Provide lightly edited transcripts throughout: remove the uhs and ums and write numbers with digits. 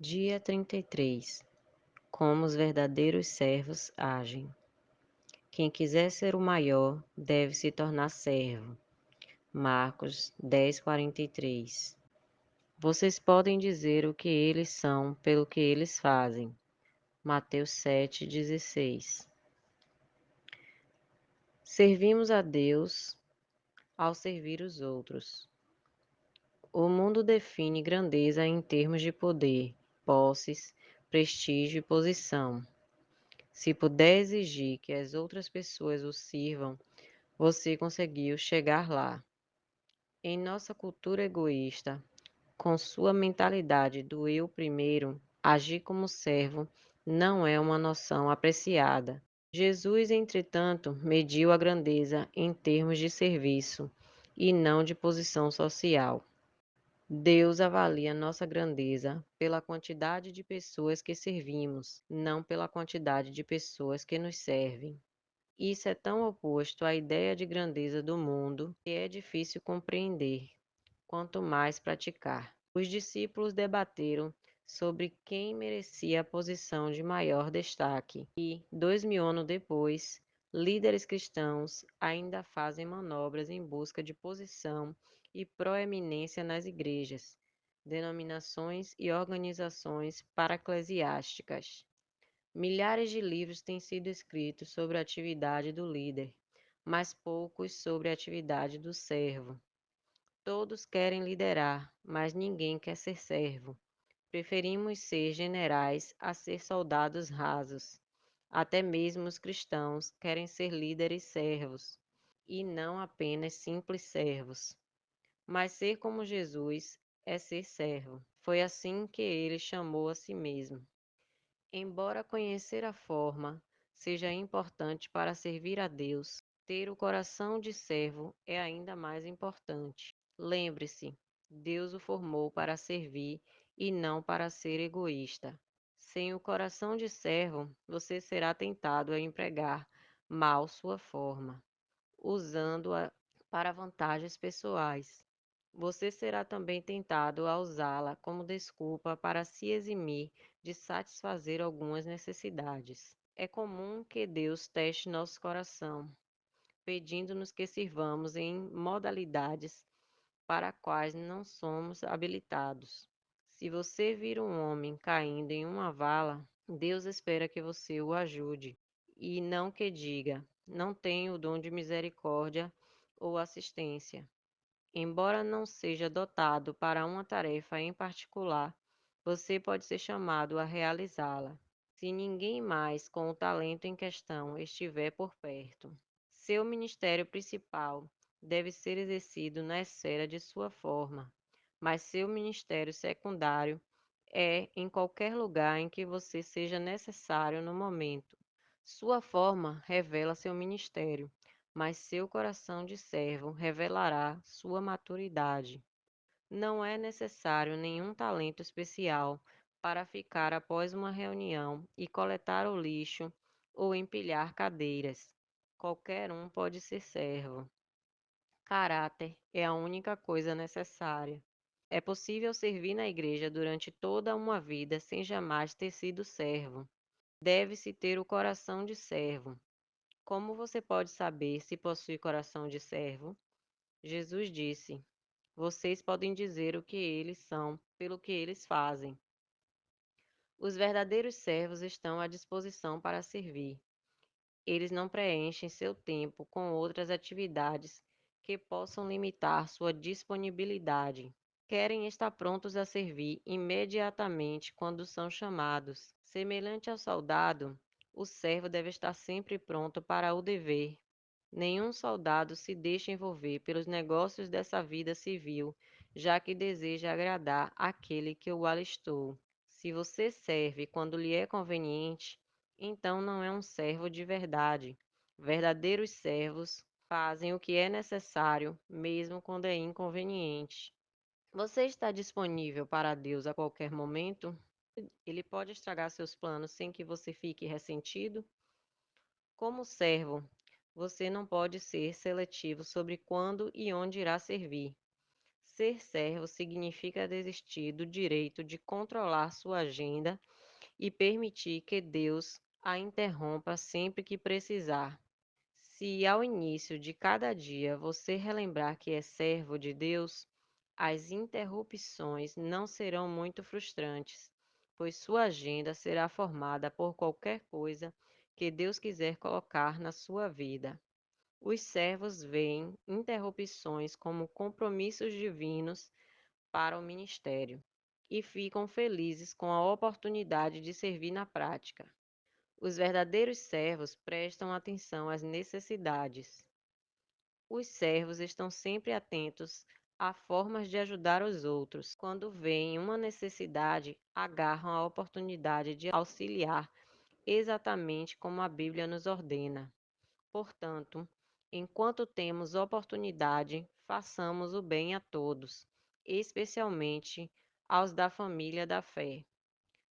Dia 33. Como os verdadeiros servos agem. Quem quiser ser o maior deve se tornar servo. Marcos 10:43. Vocês podem dizer o que eles são pelo que eles fazem. Mateus 7:16. Servimos a Deus ao servir os outros. O mundo define grandeza em termos de poder, posses, prestígio e posição. Se puder exigir que as outras pessoas o sirvam, você conseguiu chegar lá. Em nossa cultura egoísta, com sua mentalidade do eu primeiro, agir como servo não é uma noção apreciada. Jesus, entretanto, mediu a grandeza em termos de serviço e não de posição social. Deus avalia nossa grandeza pela quantidade de pessoas que servimos, não pela quantidade de pessoas que nos servem. Isso é tão oposto à ideia de grandeza do mundo que é difícil compreender, quanto mais praticar. Os discípulos debateram sobre quem merecia a posição de maior destaque e, 2000 anos depois, líderes cristãos ainda fazem manobras em busca de posição e proeminência nas igrejas, denominações e organizações paraclesiásticas. Milhares de livros têm sido escritos sobre a atividade do líder, mas poucos sobre a atividade do servo. Todos querem liderar, mas ninguém quer ser servo. Preferimos ser generais a ser soldados rasos. Até mesmo os cristãos querem ser líderes servos, e não apenas simples servos. Mas ser como Jesus é ser servo. Foi assim que ele chamou a si mesmo. Embora conhecer a forma seja importante para servir a Deus, ter o coração de servo é ainda mais importante. Lembre-se, Deus o formou para servir e não para ser egoísta. Sem o coração de servo, você será tentado a empregar mal sua forma, usando-a para vantagens pessoais. Você será também tentado a usá-la como desculpa para se eximir de satisfazer algumas necessidades. É comum que Deus teste nosso coração, pedindo-nos que sirvamos em modalidades para as quais não somos habilitados. Se você vir um homem caindo em uma vala, Deus espera que você o ajude e não que diga: não tenho o dom de misericórdia ou assistência. Embora não seja dotado para uma tarefa em particular, você pode ser chamado a realizá-la, se ninguém mais com o talento em questão estiver por perto. Seu ministério principal deve ser exercido na esfera de sua forma, mas seu ministério secundário é em qualquer lugar em que você seja necessário no momento. Sua forma revela seu ministério, mas seu coração de servo revelará sua maturidade. Não é necessário nenhum talento especial para ficar após uma reunião e coletar o lixo ou empilhar cadeiras. Qualquer um pode ser servo. Caráter é a única coisa necessária. É possível servir na igreja durante toda uma vida sem jamais ter sido servo. Deve-se ter o coração de servo. Como você pode saber se possui coração de servo? Jesus disse: vocês podem dizer o que eles são pelo que eles fazem. Os verdadeiros servos estão à disposição para servir. Eles não preenchem seu tempo com outras atividades que possam limitar sua disponibilidade. Querem estar prontos a servir imediatamente quando são chamados. Semelhante ao soldado, o servo deve estar sempre pronto para o dever. Nenhum soldado se deixa envolver pelos negócios dessa vida civil, já que deseja agradar aquele que o alistou. Se você serve quando lhe é conveniente, então não é um servo de verdade. Verdadeiros servos fazem o que é necessário, mesmo quando é inconveniente. Você está disponível para Deus a qualquer momento? Ele pode estragar seus planos sem que você fique ressentido? Como servo, você não pode ser seletivo sobre quando e onde irá servir. Ser servo significa desistir do direito de controlar sua agenda e permitir que Deus a interrompa sempre que precisar. Se ao início de cada dia você relembrar que é servo de Deus, as interrupções não serão muito frustrantes, pois sua agenda será formada por qualquer coisa que Deus quiser colocar na sua vida. Os servos veem interrupções como compromissos divinos para o ministério e ficam felizes com a oportunidade de servir na prática. Os verdadeiros servos prestam atenção às necessidades. Os servos estão sempre atentos a formas de ajudar os outros. Quando veem uma necessidade, agarram a oportunidade de auxiliar, exatamente como a Bíblia nos ordena. Portanto, enquanto temos oportunidade, façamos o bem a todos, especialmente aos da família da fé.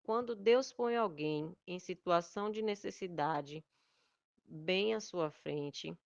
Quando Deus põe alguém em situação de necessidade bem à sua frente,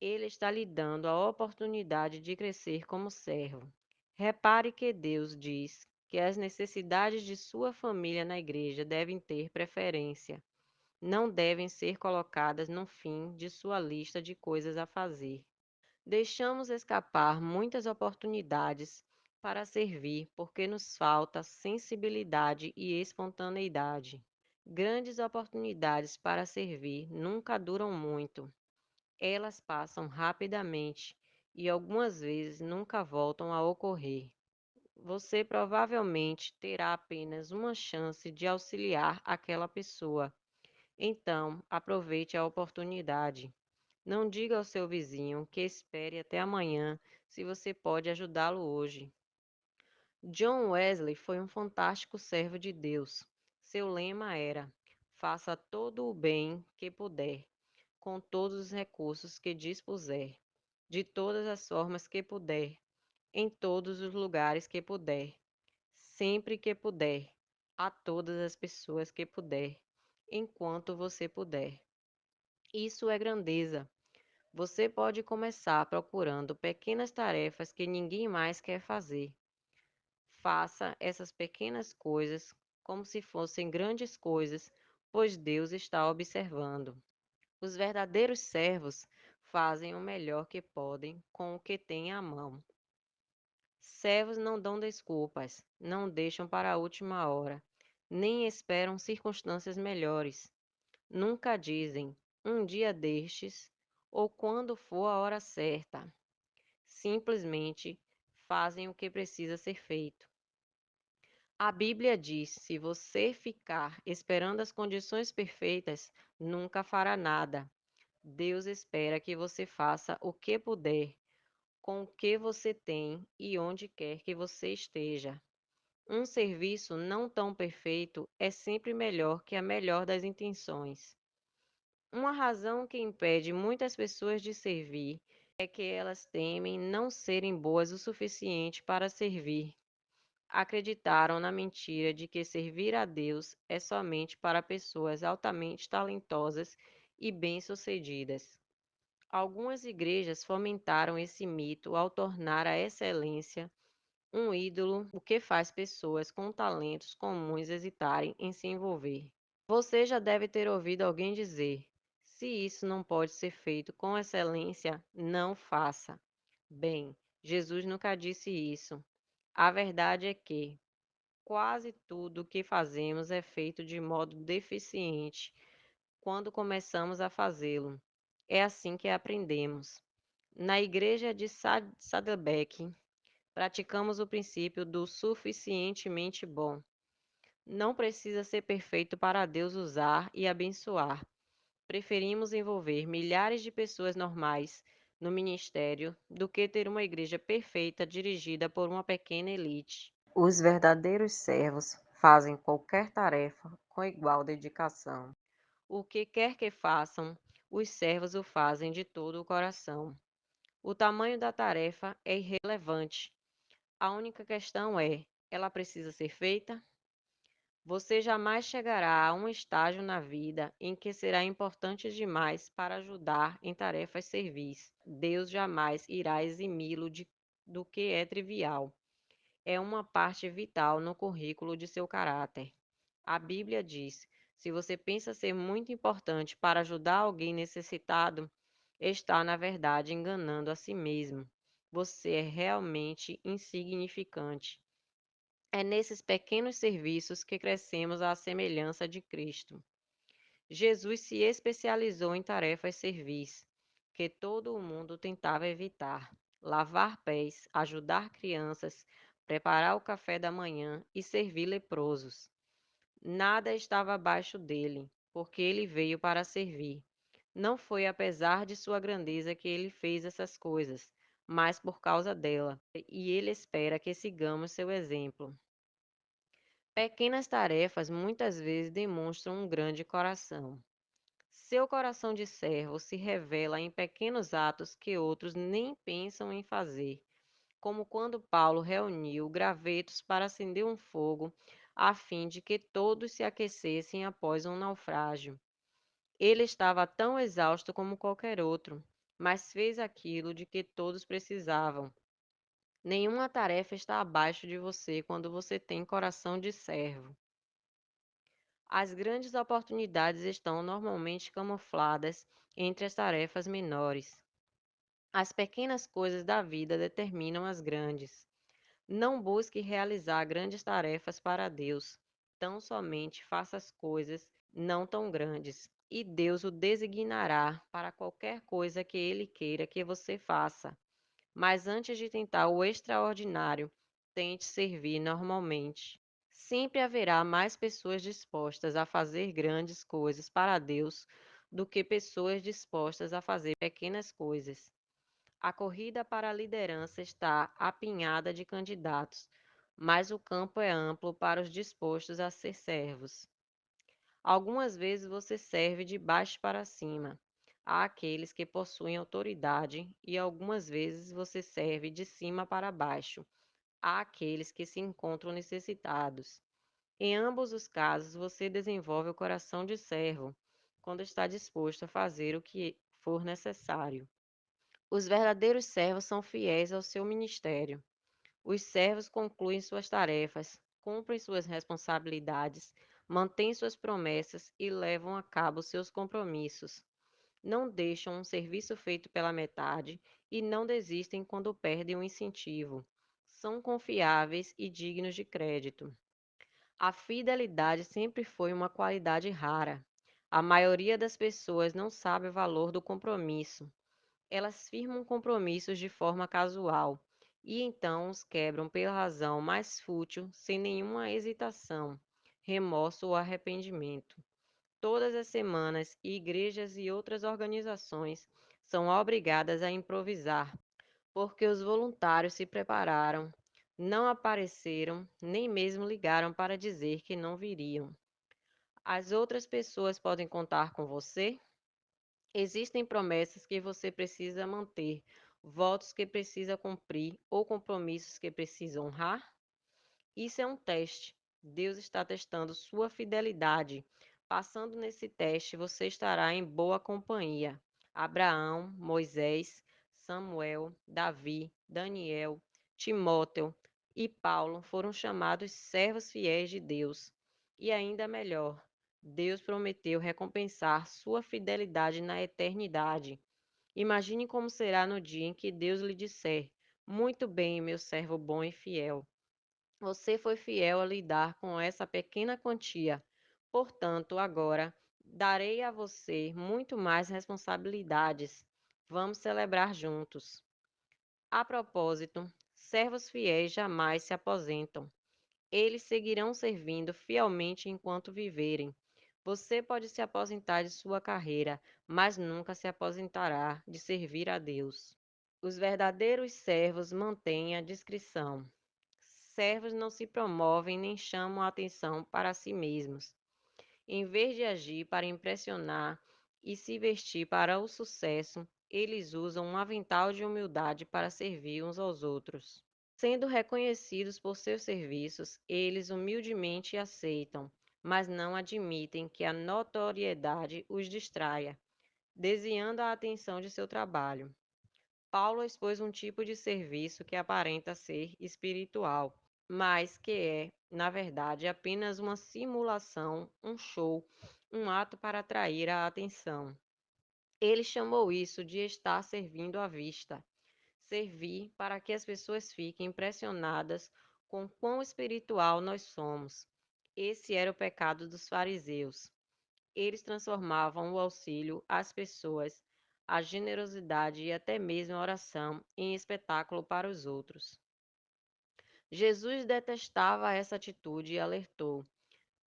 Ele está lhe dando a oportunidade de crescer como servo. Repare que Deus diz que as necessidades de sua família na igreja devem ter preferência, não devem ser colocadas no fim de sua lista de coisas a fazer. Deixamos escapar muitas oportunidades para servir porque nos falta sensibilidade e espontaneidade. Grandes oportunidades para servir nunca duram muito. Elas passam rapidamente e algumas vezes nunca voltam a ocorrer. Você provavelmente terá apenas uma chance de auxiliar aquela pessoa. Então, aproveite a oportunidade. Não diga ao seu vizinho que espere até amanhã se você pode ajudá-lo hoje. John Wesley foi um fantástico servo de Deus. Seu lema era: faça todo o bem que puder, com todos os recursos que dispuser, de todas as formas que puder, em todos os lugares que puder, sempre que puder, a todas as pessoas que puder, enquanto você puder. Isso é grandeza. Você pode começar procurando pequenas tarefas que ninguém mais quer fazer. Faça essas pequenas coisas como se fossem grandes coisas, pois Deus está observando. Os verdadeiros servos fazem o melhor que podem com o que têm à mão. Servos não dão desculpas, não deixam para a última hora, nem esperam circunstâncias melhores. Nunca dizem, um dia destes, ou quando for a hora certa. Simplesmente fazem o que precisa ser feito. A Bíblia diz: se você ficar esperando as condições perfeitas, nunca fará nada. Deus espera que você faça o que puder, com o que você tem e onde quer que você esteja. Um serviço não tão perfeito é sempre melhor que a melhor das intenções. Uma razão que impede muitas pessoas de servir é que elas temem não serem boas o suficiente para servir. Acreditaram na mentira de que servir a Deus é somente para pessoas altamente talentosas e bem-sucedidas. Algumas igrejas fomentaram esse mito ao tornar a excelência um ídolo, o que faz pessoas com talentos comuns hesitarem em se envolver. Você já deve ter ouvido alguém dizer: se isso não pode ser feito com excelência, não faça. Bem, Jesus nunca disse isso. A verdade é que quase tudo o que fazemos é feito de modo deficiente quando começamos a fazê-lo. É assim que aprendemos. Na igreja de Saddleback, praticamos o princípio do suficientemente bom. Não precisa ser perfeito para Deus usar e abençoar. Preferimos envolver milhares de pessoas normais no ministério do que ter uma igreja perfeita dirigida por uma pequena elite. Os verdadeiros servos fazem qualquer tarefa com igual dedicação. O que quer que façam, os servos o fazem de todo o coração. O tamanho da tarefa é irrelevante. A única questão é: ela precisa ser feita? Você jamais chegará a um estágio na vida em que será importante demais para ajudar em tarefas servis. Deus jamais irá eximi-lo do que é trivial. é uma parte vital no currículo de seu caráter. A Bíblia diz: se você pensa ser muito importante para ajudar alguém necessitado, está, na verdade, enganando a si mesmo. Você é realmente insignificante. É nesses pequenos serviços que crescemos à semelhança de Cristo. Jesus se especializou em tarefas servis, que todo o mundo tentava evitar: lavar pés, ajudar crianças, preparar o café da manhã e servir leprosos. Nada estava abaixo dele, porque ele veio para servir. Não foi apesar de sua grandeza que ele fez essas coisas, mas por causa dela, e ele espera que sigamos seu exemplo. Pequenas tarefas muitas vezes demonstram um grande coração. Seu coração de servo se revela em pequenos atos que outros nem pensam em fazer, como quando Paulo reuniu gravetos para acender um fogo, a fim de que todos se aquecessem após um naufrágio. Ele estava tão exausto como qualquer outro, mas fez aquilo de que todos precisavam. Nenhuma tarefa está abaixo de você quando você tem coração de servo. As grandes oportunidades estão normalmente camufladas entre as tarefas menores. As pequenas coisas da vida determinam as grandes. Não busque realizar grandes tarefas para Deus. Tão somente faça as coisas não tão grandes, e Deus o designará para qualquer coisa que Ele queira que você faça. Mas antes de tentar o extraordinário, tente servir normalmente. Sempre haverá mais pessoas dispostas a fazer grandes coisas para Deus do que pessoas dispostas a fazer pequenas coisas. A corrida para a liderança está apinhada de candidatos, mas o campo é amplo para os dispostos a ser servos. Algumas vezes você serve de baixo para cima, a aqueles que possuem autoridade, e algumas vezes você serve de cima para baixo, a aqueles que se encontram necessitados. Em ambos os casos, você desenvolve o coração de servo, quando está disposto a fazer o que for necessário. Os verdadeiros servos são fiéis ao seu ministério. Os servos concluem suas tarefas, cumprem suas responsabilidades, mantêm suas promessas e levam a cabo seus compromissos. Não deixam um serviço feito pela metade e não desistem quando perdem o incentivo. São confiáveis e dignos de crédito. A fidelidade sempre foi uma qualidade rara. A maioria das pessoas não sabe o valor do compromisso. Elas firmam compromissos de forma casual e então os quebram pela razão mais fútil, sem nenhuma hesitação, remorso ou arrependimento. Todas as semanas, igrejas e outras organizações são obrigadas a improvisar, porque os voluntários se prepararam, não apareceram, nem mesmo ligaram para dizer que não viriam. As outras pessoas podem contar com você? Existem promessas que você precisa manter, votos que precisa cumprir ou compromissos que precisa honrar? Isso é um teste. Deus está testando sua fidelidade. Passando nesse teste, você estará em boa companhia. Abraão, Moisés, Samuel, Davi, Daniel, Timóteo e Paulo foram chamados servos fiéis de Deus. E ainda melhor, Deus prometeu recompensar sua fidelidade na eternidade. Imagine como será no dia em que Deus lhe disser: muito bem, meu servo bom e fiel. Você foi fiel a lidar com essa pequena quantia. Portanto, agora darei a você muito mais responsabilidades. Vamos celebrar juntos. A propósito, servos fiéis jamais se aposentam. Eles seguirão servindo fielmente enquanto viverem. Você pode se aposentar de sua carreira, mas nunca se aposentará de servir a Deus. Os verdadeiros servos mantêm a discrição. Servos não se promovem nem chamam a atenção para si mesmos. Em vez de agir para impressionar e se vestir para o sucesso, eles usam um avental de humildade para servir uns aos outros. Sendo reconhecidos por seus serviços, eles humildemente aceitam, mas não admitem que a notoriedade os distraia, desviando a atenção de seu trabalho. Paulo expôs um tipo de serviço que aparenta ser espiritual, mas que é, na verdade, apenas uma simulação, um show, um ato para atrair a atenção. Ele chamou isso de estar servindo à vista. Servir para que as pessoas fiquem impressionadas com quão espiritual nós somos. Esse era o pecado dos fariseus. Eles transformavam o auxílio às pessoas, a generosidade e até mesmo a oração em espetáculo para os outros. Jesus detestava essa atitude e alertou: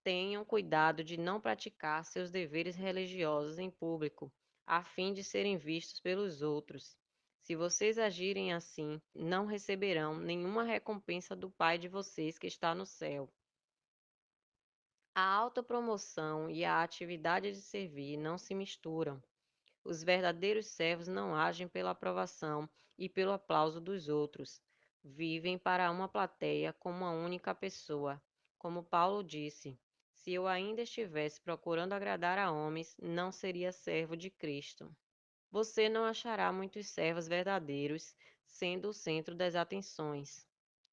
tenham cuidado de não praticar seus deveres religiosos em público, a fim de serem vistos pelos outros. Se vocês agirem assim, não receberão nenhuma recompensa do Pai de vocês que está no céu. A autopromoção e a atividade de servir não se misturam. Os verdadeiros servos não agem pela aprovação e pelo aplauso dos outros. Vivem para uma plateia como uma única pessoa. Como Paulo disse: se eu ainda estivesse procurando agradar a homens, não seria servo de Cristo. Você não achará muitos servos verdadeiros sendo o centro das atenções.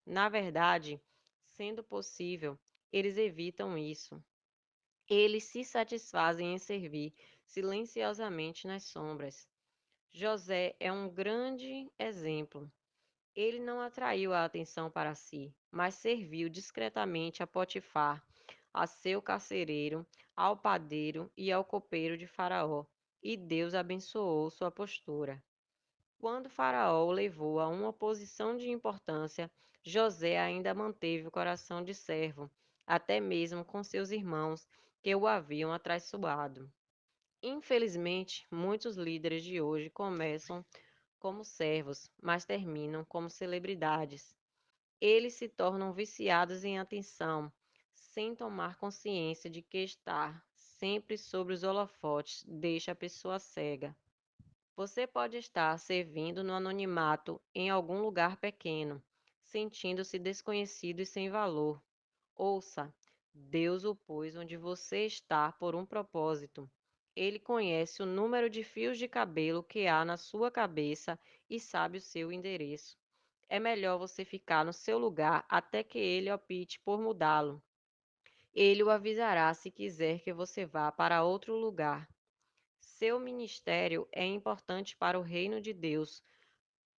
Na verdade, sendo possível, eles evitam isso. Eles se satisfazem em servir silenciosamente nas sombras. José é um grande exemplo. Ele não atraiu a atenção para si, mas serviu discretamente a Potifar, a seu carcereiro, ao padeiro e ao copeiro de Faraó, e Deus abençoou sua postura. Quando Faraó o levou a uma posição de importância, José ainda manteve o coração de servo, até mesmo com seus irmãos que o haviam atraiçoado. Infelizmente, muitos líderes de hoje começam como servos, mas terminam como celebridades. Eles se tornam viciados em atenção, sem tomar consciência de que estar sempre sobre os holofotes deixa a pessoa cega. Você pode estar servindo no anonimato em algum lugar pequeno, sentindo-se desconhecido e sem valor. Ouça, Deus o pôs onde você está por um propósito. Ele conhece o número de fios de cabelo que há na sua cabeça e sabe o seu endereço. É melhor você ficar no seu lugar até que ele opte por mudá-lo. Ele o avisará se quiser que você vá para outro lugar. Seu ministério é importante para o reino de Deus.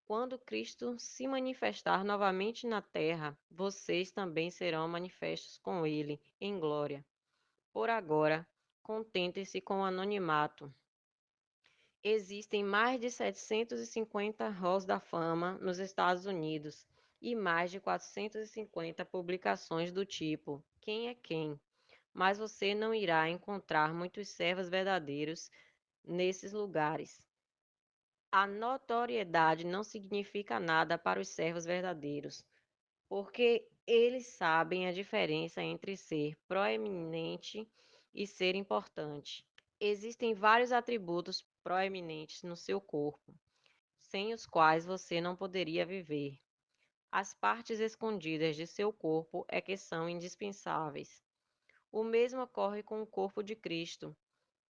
Quando Cristo se manifestar novamente na terra, vocês também serão manifestos com ele em glória. Por agora, contentem-se com o anonimato. Existem mais de 750 halls da fama nos Estados Unidos e mais de 450 publicações do tipo Quem é Quem? Mas você não irá encontrar muitos servos verdadeiros nesses lugares. A notoriedade não significa nada para os servos verdadeiros, porque eles sabem a diferença entre ser proeminente e ser importante. Existem vários atributos proeminentes no seu corpo, sem os quais você não poderia viver. As partes escondidas de seu corpo é que são indispensáveis. O mesmo ocorre com o corpo de Cristo.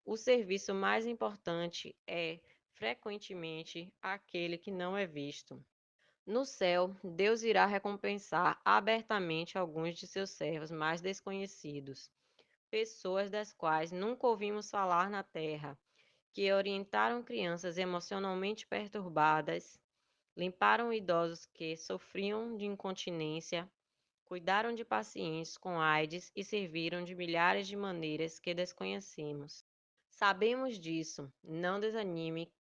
O serviço mais importante é, frequentemente, aquele que não é visto. No céu, Deus irá recompensar abertamente alguns de seus servos mais desconhecidos, pessoas das quais nunca ouvimos falar na terra, que orientaram crianças emocionalmente perturbadas, limparam idosos que sofriam de incontinência, cuidaram de pacientes com AIDS e serviram de milhares de maneiras que desconhecemos. Sabemos disso, não desanime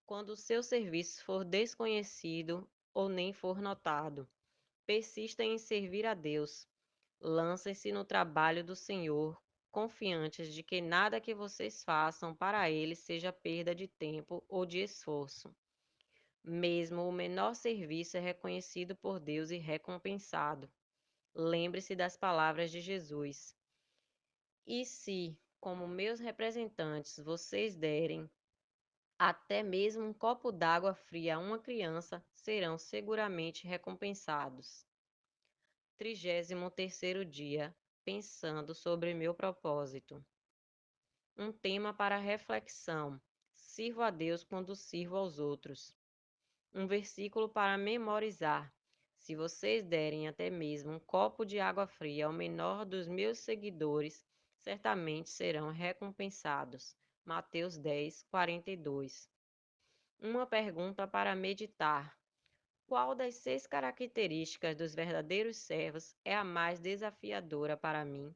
quando o seu serviço for desconhecido ou nem for notado. Persista em servir a Deus. Lancem-se no trabalho do Senhor, confiantes de que nada que vocês façam para Ele seja perda de tempo ou de esforço. Mesmo o menor serviço é reconhecido por Deus e recompensado. Lembre-se das palavras de Jesus. E se, como meus representantes, vocês derem até mesmo um copo d'água fria a uma criança, serão seguramente recompensados. 33º dia, pensando sobre meu propósito. Um tema para reflexão. Sirvo a Deus quando sirvo aos outros. Um versículo para memorizar. Se vocês derem até mesmo um copo de água fria ao menor dos meus seguidores, certamente serão recompensados. Mateus 10, 42. Uma pergunta para meditar. Qual das 6 características dos verdadeiros servos é a mais desafiadora para mim?